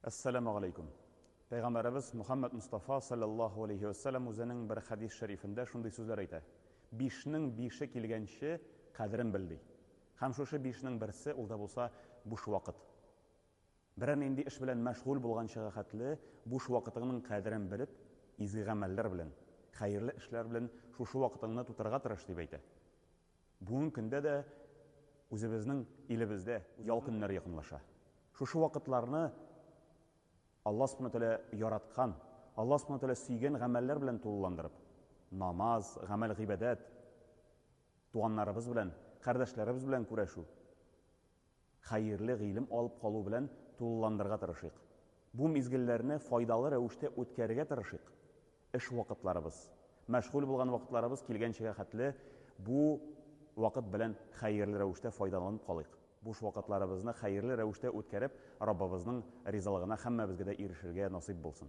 Assalamu alaikum. Peygamberimiz Muhammed Mustafa sallallahu aleyhi ve sellem o'zining bir hadis sharifida shunday so'zlar aytadi. 5ning 5i kelgancha qadrin bildi. Ham o'sha 5ning birisi ulda bo'lsa bo'sh vaqt. Biran endi ish bilan mashg'ul bo'lgan shaxatli bo'sh vaqtining qadrini bilib, izgi amallar bilan, xayrli ishlar bilan shu vaqtingni tutarga tirish deb aytadi. Bugun kunda da o'zimizning elimizda yolqinlar yaqinlasha. Shu vaqtlarni Allah subhanahu wa ta'ala yaratgan, Allah subhanahu wa ta'ala suygan amallar bilan to'llandirib, namoz, amal, ibodat, tuğanlarımız bilan, qardoshlarimiz bilan kurashu, xayrli ilm olib qolu bilan to'llandirga tirishik. Bu mezgillarni foydali ravishda o'tkazishga tirishik. Ish vaqtlarimiz, mashg'ul bo'lgan vaqtlarimiz kelgancha xatli bu vaqt bilan xayrli ravishda foydalanib qolaylik. Bo'sh vaqtlarimizni xayrli ravishda o'tkazib, Robbimizning rizolig'iga hammamizga erishishga nasib bo'lsin.